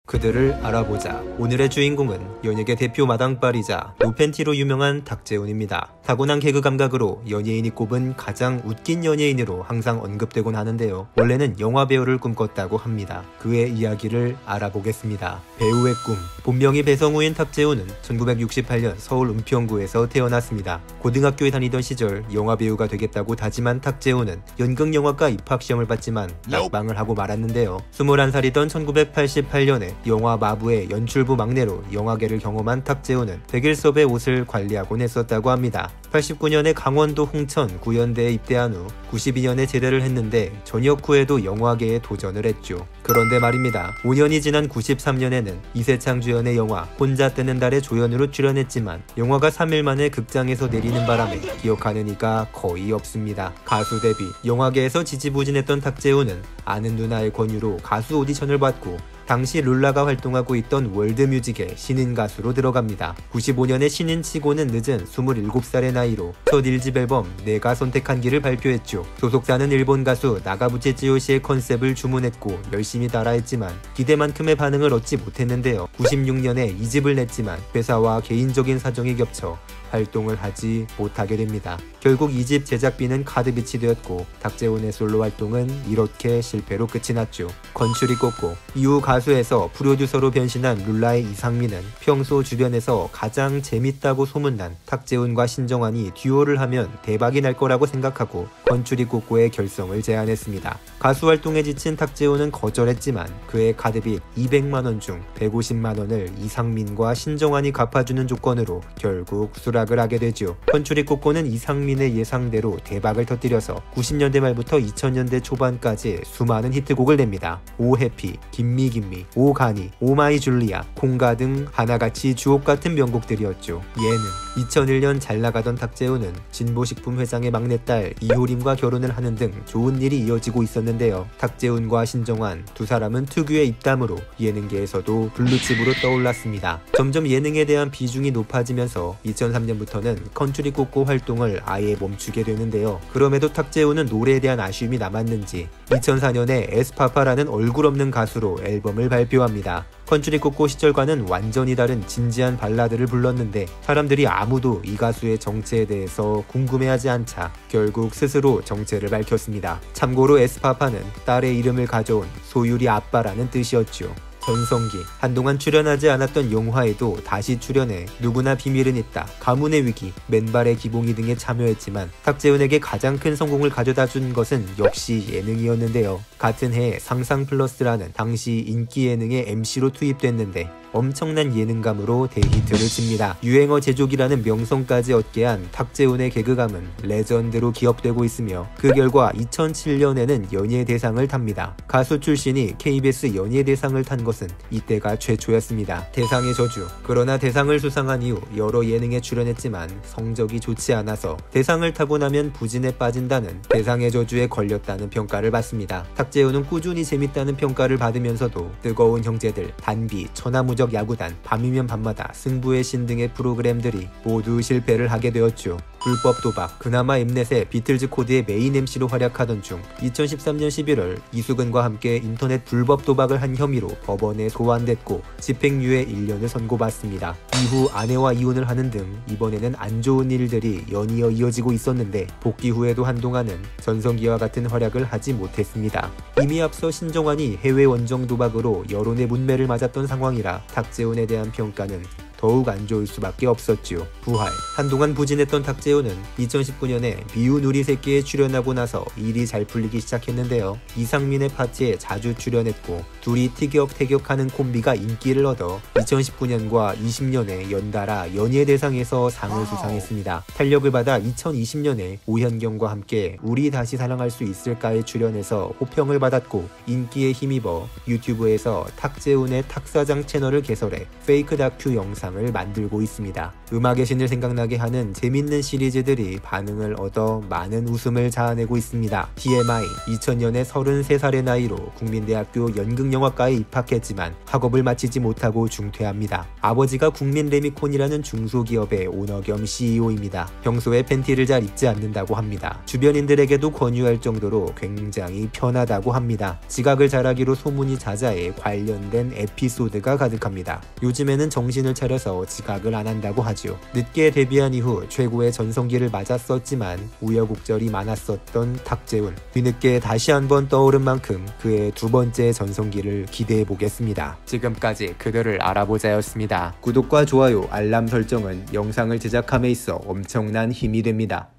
그들을 알아보자. 오늘의 주인공은 연예계 대표 마당발이자 노팬티로 유명한 탁재훈입니다. 타고난 개그 감각으로 연예인이 꼽은 가장 웃긴 연예인으로 항상 언급되곤 하는데요. 원래는 영화배우를 꿈꿨다고 합니다. 그의 이야기를 알아보겠습니다. 배우의 꿈. 본명이 배성우인 탁재훈은 1968년 서울 은평구에서 태어났습니다. 고등학교에 다니던 시절 영화배우가 되겠다고 다짐한 탁재훈은 연극영화과 입학시험을 봤지만 낙방을 하고 말았는데요. 21살이던 1988년에 영화 마부의 연출부 막내로 영화계를 경험한 탁재훈은 백일섭의 옷을 관리하곤 했었다고 합니다. 89년에 강원도 홍천 구연대에 입대한 후 92년에 제대를 했는데 전역 후에도 영화계에 도전을 했죠. 그런데 말입니다. 5년이 지난 93년에는 이세창 주연의 영화 혼자 뜨는 달에 조연으로 출연했지만 영화가 3일 만에 극장에서 내리는 바람에 기억하는 이가 거의 없습니다. 가수 데뷔. 영화계에서 지지부진했던 탁재훈은 아는 누나의 권유로 가수 오디션을 받고 당시 룰라가 활동하고 있던 월드뮤직의 신인 가수로 들어갑니다. 95년에 신인치고는 늦은 27살의 나이로 첫 1집 앨범 내가 선택한 길을 발표했죠. 소속사는 일본 가수 나가부치 찌요시의 컨셉을 주문했고 열심히 따라했지만 기대만큼의 반응을 얻지 못했는데요. 96년에 2집을 냈지만 회사와 개인적인 사정이 겹쳐 활동을 하지 못하게 됩니다. 결국 2집 제작비는 카드빚이 되었고 탁재훈의 솔로 활동은 이렇게 실패로 끝이 났죠. 건출이 꽂고 이후 가수에서 프로듀서로 변신한 룰라의 이상민은 평소 주변에서 가장 재밌다고 소문난 탁재훈과 신정환이 듀오를 하면 대박이 날 거라고 생각하고 건출이 꽂고의 결성을 제안했습니다. 가수 활동에 지친 탁재훈은 거절했지만 그의 카드빚 200만원 중 150만원을 이상민과 신정환이 갚아주는 조건으로 결국 수락을 하게 되죠. 건출이 꽂고는 이상민의 예상대로 대박을 터뜨려서 90년대 말부터 2000년대 초반까지 수많은 히트곡을 냅니다. 오 해피, 김미 김미, 오 가니, 오 마이 줄리아, 콩가 등 하나같이 주옥같은 명곡들이었죠. 예능. 2001년 잘나가던 탁재훈은 진보식품 회장의 막내딸 이효림과 결혼을 하는 등 좋은 일이 이어지고 있었는데요. 탁재훈과 신정환 두 사람은 특유의 입담으로 예능계에서도 블루칩으로 떠올랐습니다. 점점 예능에 대한 비중이 높아지면서 2003년부터는 컨츄리 꽂고 활동을 아예 멈추게 되는데요. 그럼에도 탁재훈은 노래에 대한 아쉬움이 남았는지 2004년에 에스파파라는 얼굴 없는 가수로 앨범을 발표합니다. 컨츄리 꽂고 시절과는 완전히 다른 진지한 발라드를 불렀는데 사람들이 아무도 이 가수의 정체에 대해서 궁금해하지 않자 결국 스스로 정체를 밝혔습니다. 참고로 에스파파는 딸의 이름을 가져온 소율이 아빠라는 뜻이었죠. 전성기. 한동안 출연하지 않았던 영화에도 다시 출연해 누구나 비밀은 있다, 가문의 위기, 맨발의 기봉이 등에 참여했지만 탁재훈에게 가장 큰 성공을 가져다준 것은 역시 예능이었는데요. 같은 해에 상상플러스라는 당시 인기 예능의 MC로 투입됐는데 엄청난 예능감으로 대히트를 칩니다. 유행어 제조기라는 명성까지 얻게 한 탁재훈의 개그감은 레전드로 기억되고 있으며 그 결과 2007년에는 연예대상을 탑니다. 가수 출신이 KBS 연예대상을 탄 것은 이때가 최초였습니다. 대상의 저주. 그러나 대상을 수상한 이후 여러 예능에 출연했지만 성적이 좋지 않아서 대상을 타고 나면 부진에 빠진다는 대상의 저주에 걸렸다는 평가를 받습니다. 탁재훈은 꾸준히 재밌다는 평가를 받으면서도 뜨거운 형제들, 단비, 천하무적 야구단, 밤이면 밤마다, 승부의 신 등의 프로그램들이 모두 실패를 하게 되었죠. 불법 도박. 그나마 엠넷의 비틀즈 코드의 메인 MC로 활약하던 중 2013년 11월 이수근과 함께 인터넷 불법 도박을 한 혐의로 법원에 소환됐고 집행유예 1년을 선고받습니다. 이후 아내와 이혼을 하는 등 이번에는 안 좋은 일들이 연이어 이어지고 있었는데 복귀 후에도 한동안은 전성기와 같은 활약을 하지 못했습니다. 이미 앞서 신정환이 해외 원정 도박으로 여론의 문매를 맞았던 상황이라 탁재훈에 대한 평가는 더욱 안 좋을 수밖에 없었지요. 부활. 한동안 부진했던 탁재훈은 2019년에 미운 우리 새끼에 출연하고 나서 일이 잘 풀리기 시작했는데요. 이상민의 파티에 자주 출연했고 둘이 티격태격하는 콤비가 인기를 얻어 2019년과 20년에 연달아 연예대상에서 상을 수상했습니다. 탄력을 받아 2020년에 오현경과 함께 우리 다시 사랑할 수 있을까에 출연해서 호평을 받았고 인기에 힘입어 유튜브에서 탁재훈의 탁사장 채널을 개설해 페이크 다큐 영상을 만들고 있습니다. 음악의 신을 생각나게 하는 재밌는 시리즈들이 반응을 얻어 많은 웃음을 자아내고 있습니다. TMI 2000년에 33살의 나이로 국민대학교 연극영화과에 입학했지만 학업을 마치지 못하고 중퇴합니다. 아버지가 국민레미콘이라는 중소기업의 오너 겸 CEO입니다. 평소에 팬티를 잘 입지 않는다고 합니다. 주변인들에게도 권유할 정도로 굉장히 편하다고 합니다. 지각을 잘하기로 소문이 자자해 관련된 에피소드가 가득합니다. 요즘에는 정신을 차려서 지각을 안 한다고 하죠. 늦게 데뷔한 이후 최고의 전성기를 맞았었지만 우여곡절이 많았었던 탁재훈. 뒤늦게 다시 한번 떠오른 만큼 그의 두 번째 전성기를 기대해 보겠습니다. 지금까지 그들을 알아보자였습니다. 구독과 좋아요, 알람 설정은 영상을 제작함에 있어 엄청난 힘이 됩니다.